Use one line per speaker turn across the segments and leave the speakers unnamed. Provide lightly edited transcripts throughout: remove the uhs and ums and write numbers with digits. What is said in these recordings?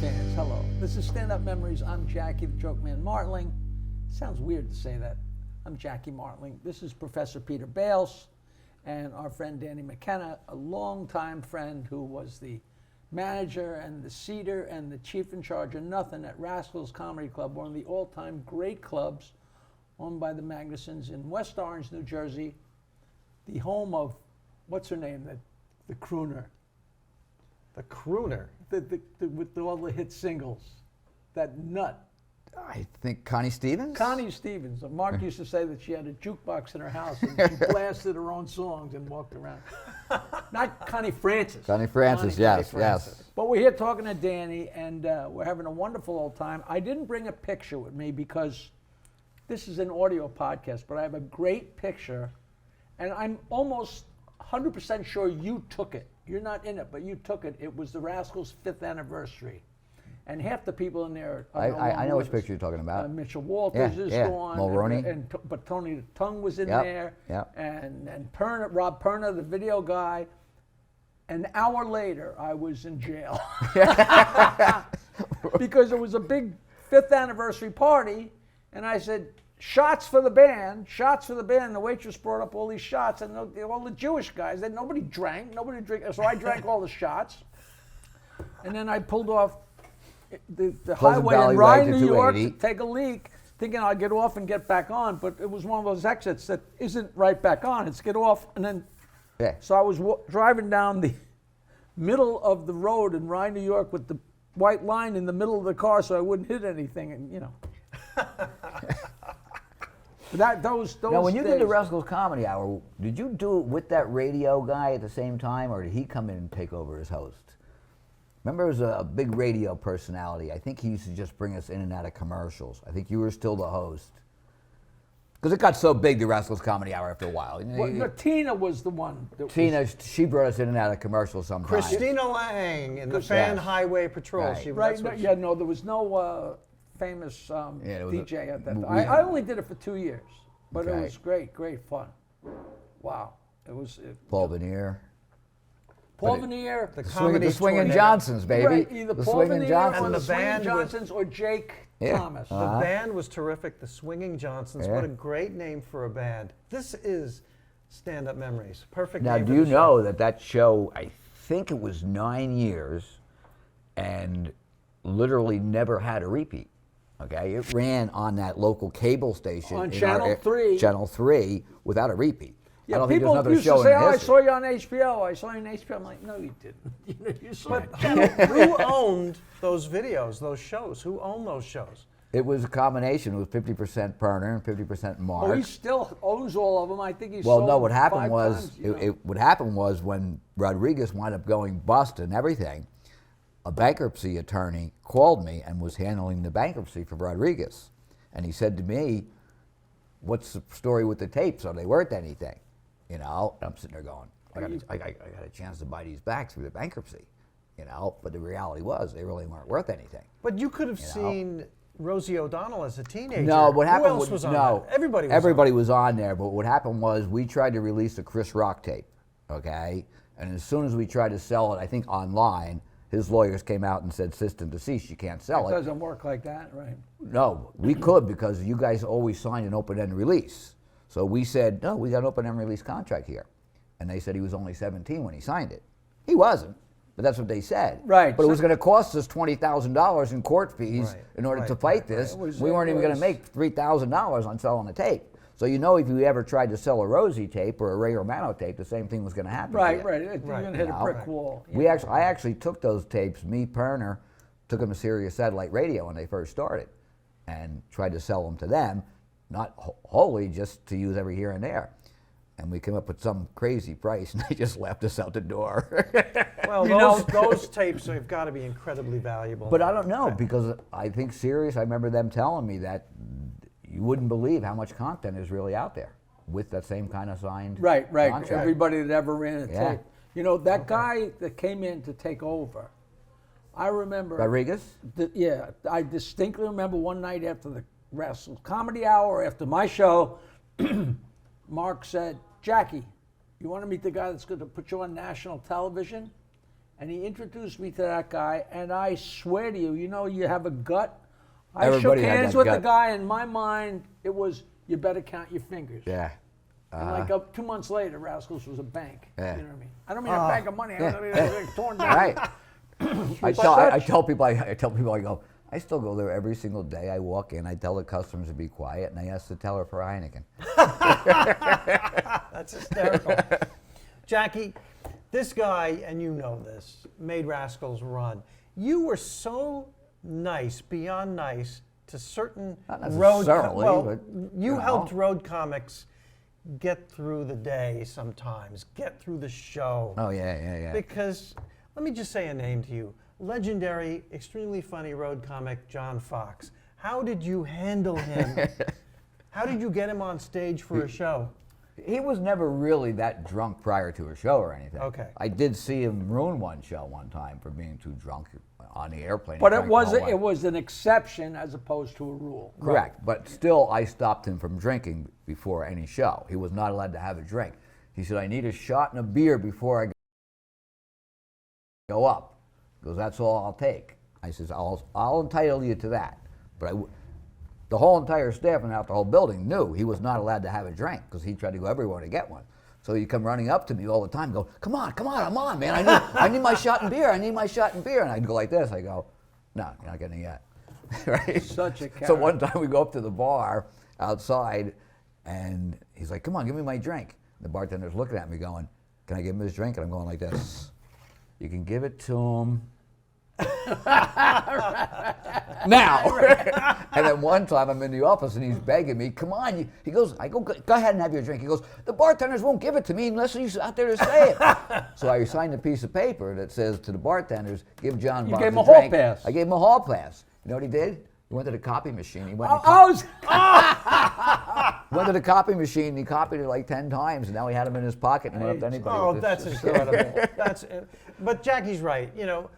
fans, hello. This is Standup Memories. I'm Jackie, the joke man Martling. Sounds weird to say that. I'm Jackie Martling. This is Professor Peter Bales and our friend Danny Mckenna, a longtime friend who was the manager and the seater and the chief in charge of nothing at Rascals Comedy Club, one of the all-time great clubs owned by the Magnusons in West Orange, New Jersey, the home of, what's her name, the crooner.
The crooner?
With all the hit singles. That nut.
I think Connie Stevens?
Connie Stevens. Mark used to say that she had a jukebox in her house and she blasted her own songs and walked around. Not Connie Francis.
Connie Francis, yes.
But we're here talking to Danny and we're having a wonderful old time. I didn't bring a picture with me because this is an audio podcast, but I have a great picture and I'm almost 100% sure you took it. You're not in it, but you took it. It was the Rascals' 5th anniversary. And half the people in there are
I know which picture you're talking about.
Mitchell Walters is gone.
Mulroney.
But Tony the Tongue was in there.
Yep.
And Perna, Rob Perna, the video guy. An hour later, I was in jail. Because it was a big 5th anniversary party. And I said, shots for the band. The waitress brought up all these shots, and all the Jewish guys. Then nobody drank. So I drank all the shots. And then I pulled off the highway in Rye, New York, to take a leak, thinking I'd get off and get back on. But it was one of those exits that isn't right back on. It's get off and then.
Yeah.
So I was driving down the middle of the road in Rye, New York, with the white line in the middle of the car, so I wouldn't hit anything, and you know. Those
now, when you
days,
did the Rascals Comedy Hour, did you do it with that radio guy at the same time, or did he come in and take over as host? Remember, it was a big radio personality. I think he used to just bring us in and out of commercials. I think you were still the host. Because it got so big, the Rascals Comedy Hour, after a while.
Tina was the one.
She brought us in and out of commercials sometimes.
Christina Lang in the Fan Highway Patrol.
Right.
There was no famous DJ at that time. I only did it for 2 years, but it was great fun. Wow.
Paul Veneer.
The
Swinging Johnsons, baby.
Right, either
the
Paul
Swinging
Veneer
Johnsons.
or the Swinging Johnsons or Jake Thomas.
The band was terrific, the Swinging Johnsons. What a great name for a band. This is Stand-Up Memories. Perfect name.
Now, do you know that show, I think it was 9 years, and literally never had a repeat. Okay, it ran on that local cable station
on Channel 3.
Channel 3 without a repeat.
Yeah,
I don't think there's another
used
show
to say,
in
I
history.
saw you on HBO. I saw you on HBO. I'm like, no, you didn't. You saw
but who owned those videos, those shows? Who owned those shows?
It was a combination. It was 50% Perner and 50% Mark.
Oh, he still owns all of them. I think he's
Well,
sold
no, what happened
5
was,
times,
what happened was when Rodriguez wound up going bust and everything, a bankruptcy attorney called me and was handling the bankruptcy for Rodriguez. And he said to me, what's the story with the tapes? Are they worth anything? You know, and I'm sitting there going, I got a chance to buy these back through the bankruptcy, you know, but the reality was they really weren't worth anything.
But you could have seen Rosie O'Donnell as a teenager.
No, what happened
Who else was on that?
Everybody was on there, but what happened was we tried to release a Chris Rock tape, okay? And as soon as we tried to sell it, I think online, his lawyers came out and said, cease and desist, you can't sell it.
It doesn't work like that, right?
No, we could because you guys always signed an open-end release. So we said, no, we got an open-end release contract here. And they said he was only 17 when he signed it. He wasn't, but that's what they said.
Right.
But it was going to cost us $20,000 in court fees in order to fight this. We weren't even going to make $3,000 on selling a tape. So you know if you ever tried to sell a Rosie tape or a Ray Romano tape, the same thing was going to happen.
Right. You're going to hit a brick wall.
I actually took those tapes, me, Perner, took them to Sirius Satellite Radio when they first started and tried to sell them to them, not wholly, just to use every here and there. And we came up with some crazy price, and they just left us out the door.
Well, those tapes have got to be incredibly valuable.
But I don't know, because I think Sirius, I remember them telling me that you wouldn't believe how much content is really out there with that same kind of signed contract.
Everybody that ever ran a tape. You know, that guy that came in to take over, I remember.
Rodriguez?
I distinctly remember one night after the Rascals Comedy Hour, after my show, Mark said, Jackie, you want to meet the guy that's going to put you on national television? and he introduced me to that guy, and I swear to you, you know, you have a gut. I
Everybody
shook
had
hands
that
with
gut.
the guy. In my mind, it was, you better count your fingers.
Yeah.
And like 2 months later, Rascals was a bank.
Yeah.
You know what I mean? I don't mean a bank of money.
Yeah.
I mean it's torn down.
Right. I
such-
tell people, I go, I still go there every single day. I walk in, I tell the customers to be quiet, and I ask the teller for a Heineken.
That's hysterical. Jackie, this guy, and you know this, made Rascals run. You were so nice, beyond nice, to certain
Not
road.
necessarily,
Well,
but,
you
you
helped
know.
road comics get through the day sometimes, get through the show.
Oh, yeah.
Because, let me just say a name to you. Legendary, extremely funny road comic John Fox. How did you handle him? How did you get him on stage for a show?
He was never really that drunk prior to a show or anything.
Okay.
I did see him ruin one show one time for being too drunk on the airplane.
But
He
it
drank the whole way.
was an exception as opposed to a rule.
Correct. But still, I stopped him from drinking before any show. He was not allowed to have a drink. He said, I need a shot and a beer before I go up. He goes, that's all I'll take. I says, I'll entitle you to that. But the whole entire staff and out the whole building knew he was not allowed to have a drink because he tried to go everywhere to get one. So he'd come running up to me all the time, go, come on, I'm on, man. I need my shot and beer. I need my shot and beer. And I'd go like this. I go, no, you're not getting it yet. Right?
Such a
So one time we go up to the bar outside, and he's like, come on, give me my drink. The bartender's looking at me going, can I give him his drink? And I'm going like this. You can give it to him now. And then one time I'm in the office and he's begging me, come on. He goes, I go ahead and have your drink. He goes, the bartenders won't give it to me unless he's out there to say it. So I signed a piece of paper that says to the bartenders, give John
You
Bob
gave him
the
a hall
drink.
pass.
I gave him a hall pass. You know what he did? He went to the copy machine. He went, went to the copy machine and he copied it like 10 times, and now he had them in his pocket and went up to anybody.
Oh,
with
that's
this.
incredible. But Jackie's right. You know,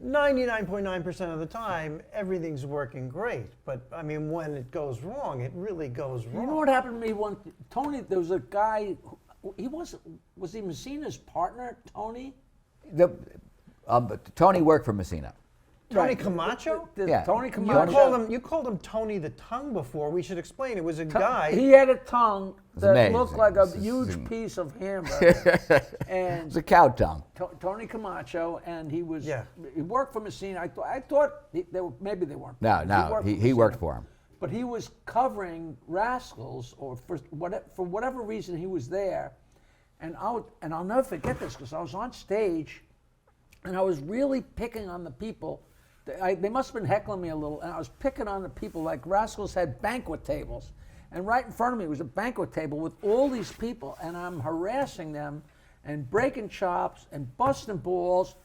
99.9% of the time, everything's working great. But I mean, when it goes wrong, it really goes wrong.
You know what happened to me one? Tony, there was a guy. Was he Messina's partner? Tony.
But Tony worked for Messina.
Tony
Right.
Camacho?
Yeah.
Tony
You
Camacho.
called him Tony the Tongue before. We should explain. It was a guy.
He had a tongue that
amazing.
looked like a
This is
huge
amazing.
piece of hamburger. And
It's a cow tongue.
Tony Camacho, and he was.
Yeah.
He worked for Messina. I thought maybe they weren't.
No, he
Messina.
worked for him.
But he was covering Rascals, or for whatever reason he was there, and I'll never forget this because I was on stage, and I was really picking on the people. They must have been heckling me a little, and I was picking on the people. Like Rascals had banquet tables, and right in front of me was a banquet table with all these people, and I'm harassing them, and breaking chops and busting balls,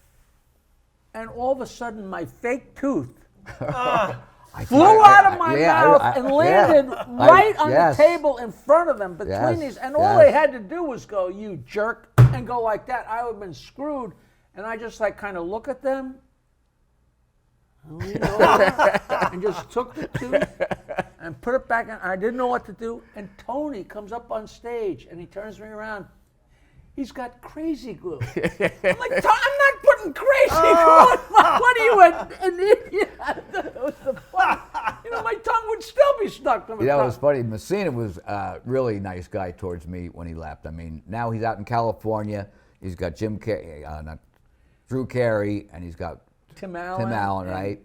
and all of a sudden my fake tooth flew out of my mouth and landed right on the table in front of them between these. And all they had to do was go, you jerk, and go like that. I would have been screwed. And I just like kind of look at them and just took the tooth and put it back in. I didn't know what to do. And Tony comes up on stage and he turns me around. He's got crazy glue. I'm like, I'm not putting crazy glue. What are you, an idiot? That was the fun. You know, my tongue would still be stuck to my
That
tongue.
was funny. Messina was a really nice guy towards me when he left. I mean, now he's out in California. He's got Drew Carey, and he's got
Tim Allen,
right?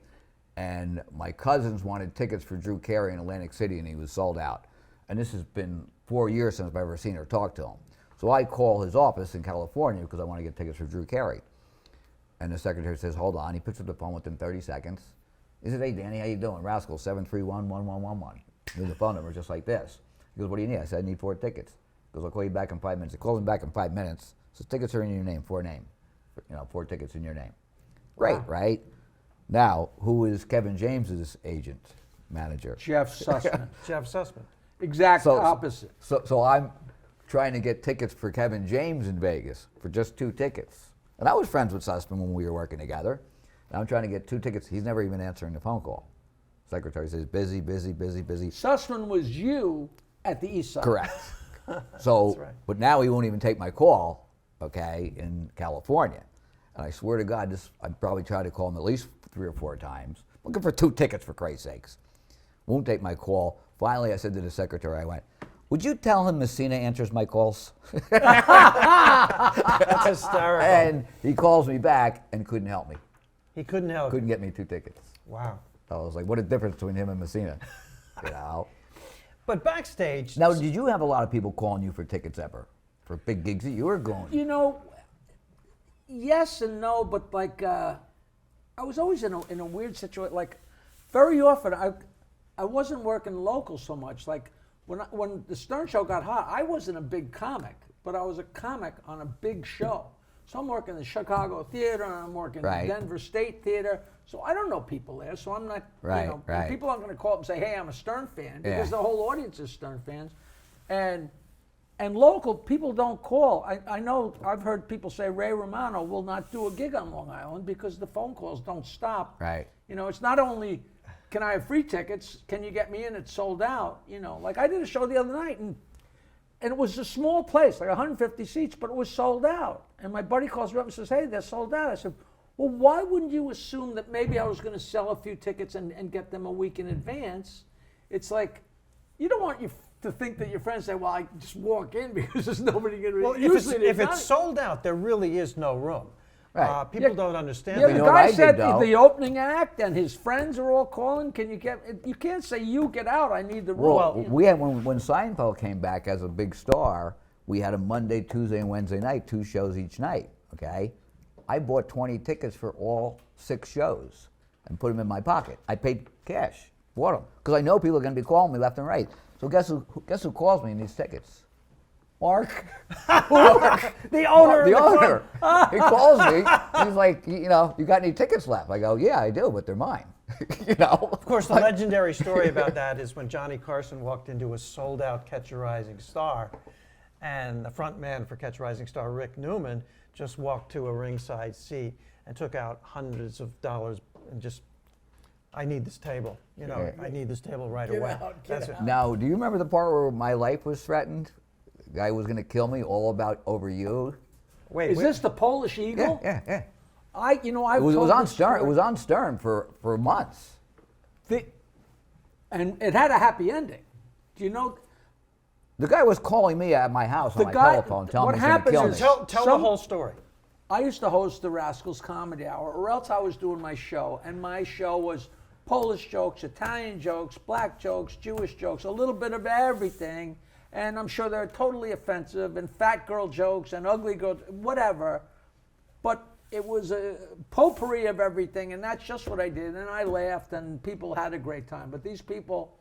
And my cousins wanted tickets for Drew Carey in Atlantic City, and he was sold out. And this has been 4 years since I've ever seen or talked to him. So I call his office in California because I want to get tickets for Drew Carey. And the secretary says, hold on. He picks up the phone within 30 seconds. He says, hey, Danny, how you doing? Rascals, 731-1111. Here's the phone number just like this. He goes, what do you need? I said, I need 4 tickets. He goes, I'll call you back in 5 minutes. He calls him back in 5 minutes. Says, tickets are in your name, 4 name. 4 tickets in your name. Great, right? Now, who is Kevin James's agent, manager?
Jeff Sussman.
Jeff Sussman.
Exact opposite.
So I'm trying to get tickets for Kevin James in Vegas for just 2 tickets. And I was friends with Sussman when we were working together. And I'm trying to get 2 tickets. He's never even answering the phone call. Secretary says, busy.
Sussman was you at the East Side.
Correct. So,
right.
but now he won't even take my call, okay, in California. And I swear to God, I probably tried to call him at least 3 or 4 times, looking for 2 tickets for Christ's sakes. Won't take my call. Finally, I said to the secretary, I went, "Would you tell him Messina answers my calls?"
That's hysterical.
And he calls me back and couldn't help me.
He couldn't help.
Couldn't get me 2 tickets.
Wow.
I was like, what a difference between him and Messina. You know?
But backstage.
Now, did you have a lot of people calling you for tickets ever? For big gigs that you were going?
You know, yes and no, but like I was always in a weird situation. Like very often, I wasn't working local so much. Like when the Stern Show got hot, I wasn't a big comic, but I was a comic on a big show. So I'm working the Chicago Theater, and I'm working the Denver State Theater. So I don't know people there, so I'm not,
Right,
you know,
right.
people aren't going to call up and say, "Hey, I'm a Stern fan," because the whole audience is Stern fans. And local people don't call. I know I've heard people say Ray Romano will not do a gig on Long Island because the phone calls don't stop.
Right.
You know, it's not only can I have free tickets, can you get me in? It's sold out. You know, like I did a show the other night and it was a small place, like 150 seats, but it was sold out. And my buddy calls me up and says, "Hey, they're sold out." I said, "Well, why wouldn't you assume that maybe I was going to sell a few tickets and get them a week in advance?" It's like, you don't want to think that your friends say, "Well, I just walk in because there's nobody going to."
Well, if it's sold out, there really is no room.
Right.
People don't understand
Yeah,
that.
the
know what
guy
I did,
said
though?
the opening act and his friends are all calling. Can you get? You can't say you get out. I need the room.
Well, we had when Seinfeld came back as a big star, we had a Monday, Tuesday, and Wednesday night, 2 shows each night. Okay, I bought 20 tickets for all 6 shows and put them in my pocket. I paid cash, bought them because I know people are going to be calling me left and right. So guess who calls me in these tickets? Mark.
the owner.
The
of
owner. He calls me. He's like, you got any tickets left? I go, yeah, I do, but they're mine.
Of course, the legendary story about that is when Johnny Carson walked into a sold-out Catch a Rising Star, and the front man for Catch a Rising Star, Rick Newman, just walked to a ringside seat and took out hundreds of dollars and just, "I need this table. I need this table right away."
Get out.
Now, do you remember the part where my life was threatened? The guy was going to kill me, all about over you.
Wait,
Is this the Polish Eagle?
Yeah.
I've
It was
told
on
this
Stern.
story.
It was on Stern for months.
And it had a happy ending. Do you know?
The guy was calling me at my house on
The
my
guy-
telephone, telling
what
me he's going to kill me.
happens
Tell the whole story.
I used to host the Rascals Comedy Hour, or else I was doing my show, and my show was Polish jokes, Italian jokes, black jokes, Jewish jokes, a little bit of everything. And I'm sure they're totally offensive, and fat girl jokes, and ugly girl, whatever. But it was a potpourri of everything, and that's just what I did. And I laughed, and people had a great time. But these people,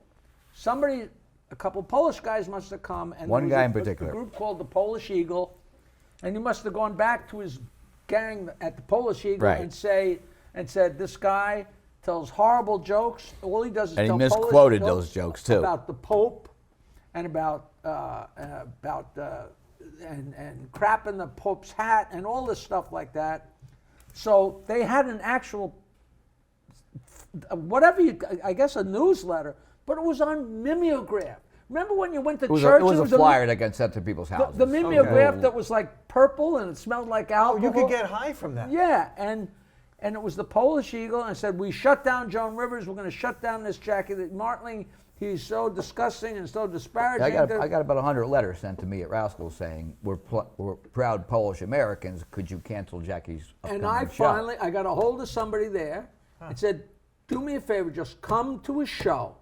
a couple Polish guys must have come, and
One
there was
guy in particular.
a group called the Polish Eagle, and he must have gone back to his gang at the Polish Eagle
Right.
and said, "This guy tells horrible jokes. All he does is
And he
tell
misquoted
Polish
those jokes, too.
about the Pope and about crap in the Pope's hat and all this stuff like that." So they had an actual, I guess a newsletter, but it was on mimeograph. Remember when you went to
It was
church?
a,
and
flyer that got sent to people's houses.
the mimeograph that was like purple and it smelled like
Oh,
alcohol.
you could get high from that.
Yeah, and it was the Polish Eagle, and I said, "We shut down Joan Rivers. We're going to shut down this Jackie Martling. He's so disgusting and so disparaging."
I got about 100 letters sent to me at Rascals saying, we're proud Polish Americans. Could you cancel Jackie's upcoming
And
show?
I got a hold of somebody there and said, "Do me a favor, just come to a show.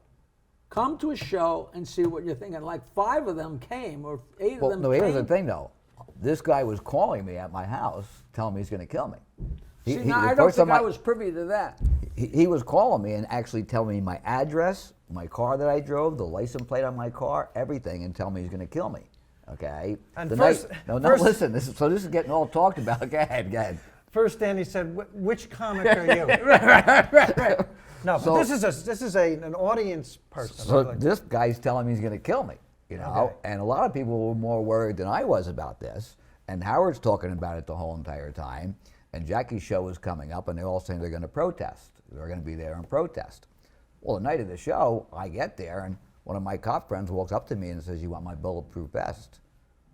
Come to a show and see what you're thinking." Like 5 of them came, or 8
Well,
of them
no,
came.
here's the thing, though. This guy was calling me at my house, telling me he's going to kill me.
See,
the
now I don't
first
think
time
I was privy to that.
He was calling me and actually telling me my address, my car that I drove, the license plate on my car, everything, and telling me he's going to kill me. Okay.
And
The
first-
night, no,
first-
listen. This is getting all talked about. Go ahead.
First, Danny said, "Which comic are you?"
Right.
No,
So-
but this is an audience person.
So
Like-
this guy's telling me he's going to kill me.
Okay.
And a lot of people were more worried than I was about this. And Howard's talking about it the whole entire time. And Jackie's show was coming up, and they're all saying they're going to protest. They're going to be there and protest. Well, the night of the show, I get there, and one of my cop friends walks up to me and says, "You want my bulletproof vest?"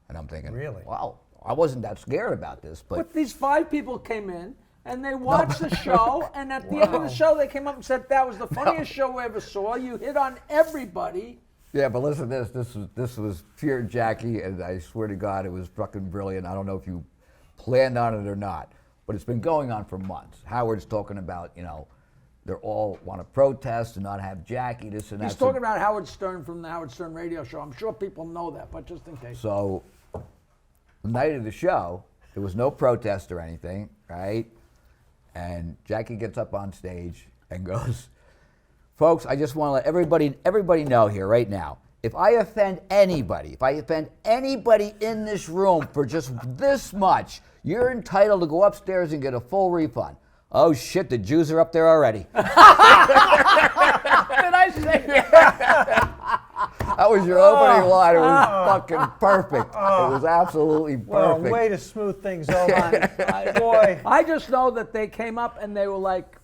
And I'm thinking,
Really?
Wow, I wasn't that scared about this,
But these 5 people came in and they watched the show, and at the end of the show, they came up and said, "That was the funniest show we ever saw. You hit on everybody."
yeah, but listen to this. This was pure Jackie, and I swear to God, it was fucking brilliant. I don't know if you planned on it or not, but it's been going on for months. Howard's talking about, they all want to protest and not have Jackie, this and that.
He's talking about Howard Stern from the Howard Stern radio show. I'm sure people know that, but just in case.
So, the night of the show, there was no protest or anything, right? And Jackie gets up on stage and goes, "Folks, I just want to let everybody know here right now, if I offend anybody in this room for just this much, you're entitled to go upstairs and get a full refund." Oh shit, the Jews are up there already.
Did I say that?
That was your opening line. It was fucking perfect. It was absolutely perfect.
Well, way to smooth things over. Boy.
I just know that they came up and they were like,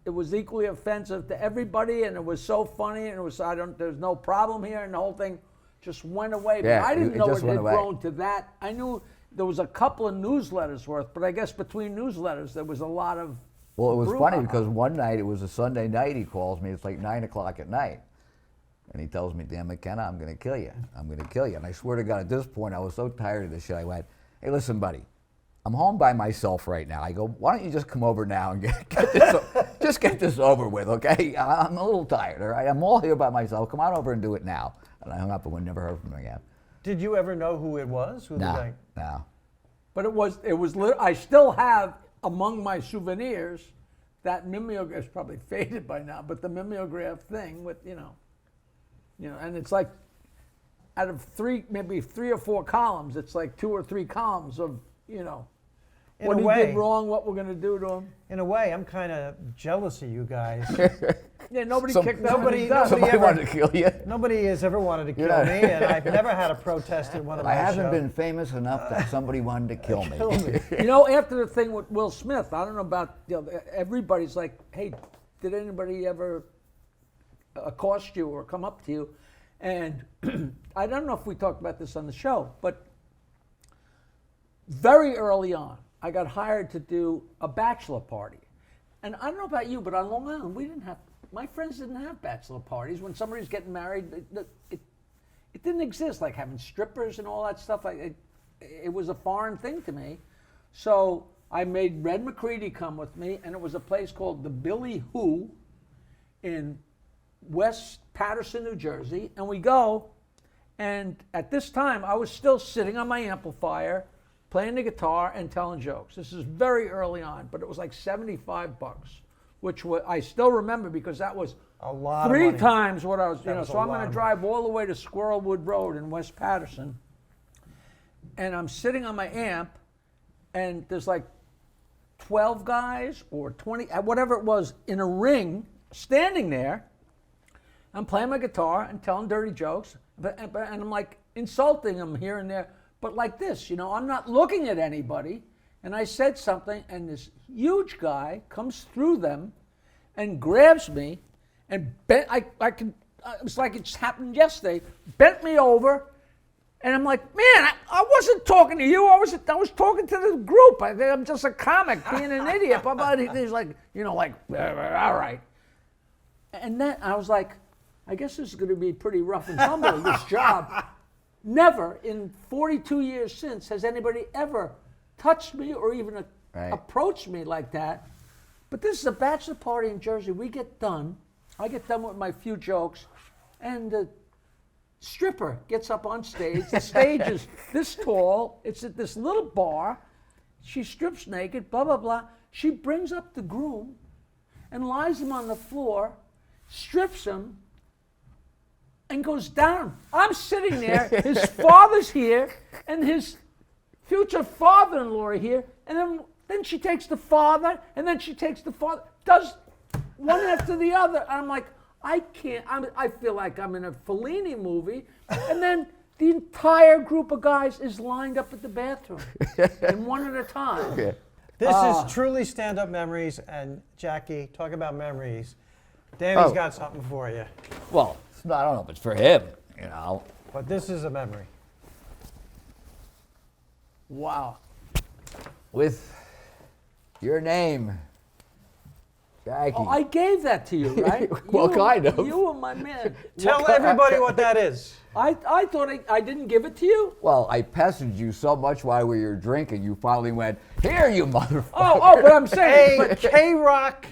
it was equally offensive to everybody, and it was so funny, and it was there's no problem here, and the whole thing just went away.
Yeah,
but I didn't
it
know
just
it
went
had
away.
grown to that. I knew there was a couple of newsletters worth, but I guess between newsletters there was a lot of.
Well, it was
brouhaha.
funny because one night, it was a Sunday night, he calls me, it's like 9 o'clock at night. And he tells me, "Dan McKenna, I'm going to kill you. I'm going to kill you." And I swear to God, at this point, I was so tired of this shit, I went, "Hey, listen, buddy, I'm home by myself right now." I go, "Why don't you just come over now and get this over with, okay? I'm a little tired, all right? I'm all here by myself. Come on over and do it now." And I hung up and we never heard from him again.
Did you ever know who it was? Who the guy?
No.
But it was I still have among my souvenirs that mimeograph. It's probably faded by now, but the mimeograph thing with and it's like out of maybe 3 or 4 columns, it's like 2 or 3 columns of what he did wrong, what we're going to do to him.
In a way, I'm kind of jealous of you guys.
Yeah, nobody kicked him.
Nobody
Wanted to kill you.
Nobody has ever wanted to kill me, and I've never had a protest at one of my shows.
I haven't been famous enough that somebody wanted to kill me.
After the thing with Will Smith, I don't know about, everybody's like, "Hey, did anybody ever accost you or come up to you?" And I don't know if we talked about this on the show, but very early on, I got hired to do a bachelor party. And I don't know about you, but on Long Island, my friends didn't have bachelor parties. When somebody's getting married, it didn't exist, like having strippers and all that stuff. It was a foreign thing to me. So I made Red McCready come with me, and it was a place called the Billy Who in West Paterson, New Jersey. And we go, and at this time, I was still sitting on my amplifier, playing the guitar and telling jokes. This is very early on, but it was like $75, which I still remember because that was
a lot
3
of money.
times what I was,
That was
so
a
I'm
lot
going to
of
drive all the way to Squirrelwood Road in West Paterson, and I'm sitting on my amp, and there's like 12 guys or 20, whatever it was, in a ring, standing there. I'm playing my guitar and telling dirty jokes, and I'm like insulting them here and there, but like this, I'm not looking at anybody. And I said something, and this huge guy comes through them and grabs me and bent. It was like it just happened yesterday. Bent me over, and I'm like, "Man, I wasn't talking to you. I was talking to the group. I'm just a comic being an idiot." But he's like, all right. And then I was like, I guess this is going to be pretty rough and tumble, this job. Never in 42 years since has anybody ever touched me or even approached me like that. But this is a bachelor party in Jersey. I get done with my few jokes, and the stripper gets up on stage. The stage is this tall. It's at this little bar. She strips naked, blah, blah, blah. She brings up the groom and lies him on the floor, strips him, and goes down. I'm sitting there, his father's here, and his future father-in-law are here, and then she takes the father, and then she takes the father, does one after the other. And I'm like, I can't, I feel like I'm in a Fellini movie, and then the entire group of guys is lined up at the bathroom, and one at a time.
Yeah.
This is truly stand-up memories, and Jackie, talk about memories. Danny's got something for you.
Well, I don't know if it's for him,
But this is a memory.
Wow.
with your name, Jackie.
Oh, I gave that to you, right?
Well, kind of.
You were my man.
Tell everybody what that is.
I thought I didn't give it to you.
Well, I pestered you so much while we were drinking, you finally went, "Here, you motherfucker."
Oh, but I'm saying,
A K-Rock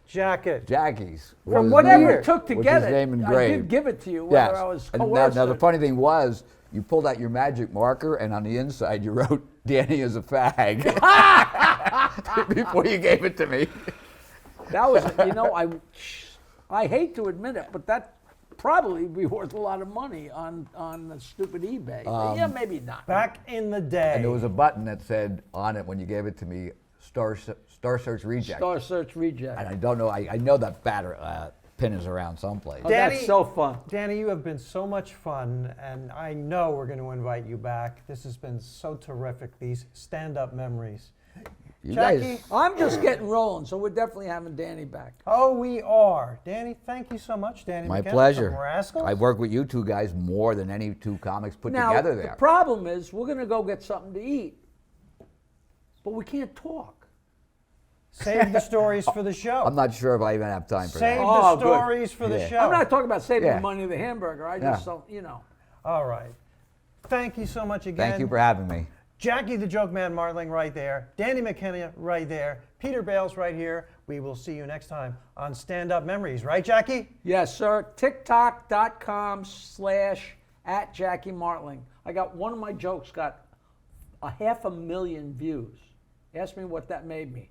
jacket.
Jackie's.
from
was
whatever
his-
it took to
was
get
his
it,
name
I
engraved.
did give it to you,
Yes.
whether I was
And
coerced.
now the funny thing was, you pulled out your magic marker, and on the inside you wrote, "Danny is a fag," before you gave it to me.
That was, I hate to admit it, but that probably be worth a lot of money on the stupid eBay. Yeah, maybe not.
Back in the day.
And there was a button that said on it when you gave it to me, Star Search Reject.
Star Search Reject.
And I don't know, I know that pin is around someplace.
Oh, that's so fun.
Danny, you have been so much fun, and I know we're going to invite you back. This has been so terrific, these stand-up memories.
You
Jackie?
guys,
I'm just getting rolling, so we're definitely having Danny back.
Oh, we are. Danny, thank you so much, Danny
my
McKenna
pleasure.
from Rascals.
I work with you two guys more than any two comics put
Now,
together
the
there.
problem is we're going to go get something to eat, but we can't talk.
Save the stories for the show.
I'm not sure if I even have time for
Save
that.
Oh,
the
good.
stories for the
Yeah.
show.
I'm not talking about saving
Yeah.
the money of the hamburger. I just don't,
All right. Thank you so much again.
Thank you for having me.
Jackie the Joke Man Martling right there. Danny McKenna right there. Peter Bales right here. We will see you next time on Stand Up Memories. Right, Jackie?
Yes, sir. TikTok.com/@Jackie Martling. I got one of my jokes got 500,000 views. Ask me what that made me.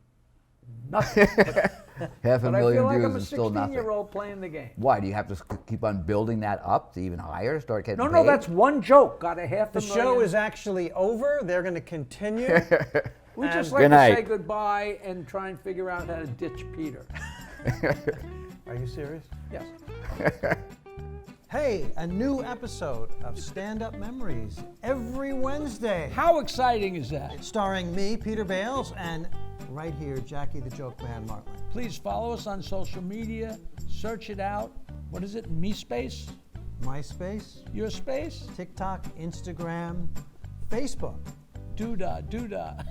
Nothing.
Half a
But I
million
feel like
views
I'm a
is still nothing.
16-year-old playing the game.
Why, do you have to keep on building that up to even higher, start getting
No,
paid?
that's one joke. Got a 500,000.
The show is actually over. They're going to continue.
We just
and-
like
Good
to
night.
say goodbye and try and figure out how to ditch Peter.
Are you serious?
Yes.
Hey, a new episode of Stand Up Memories every Wednesday.
How exciting is that?
Starring me, Peter Bales, and right here, Jackie the Joke Man Martling.
Please follow us on social media. Search it out. What is it? Me space?
MySpace,
Your space?
TikTok, Instagram, Facebook.
Doodah, doodah.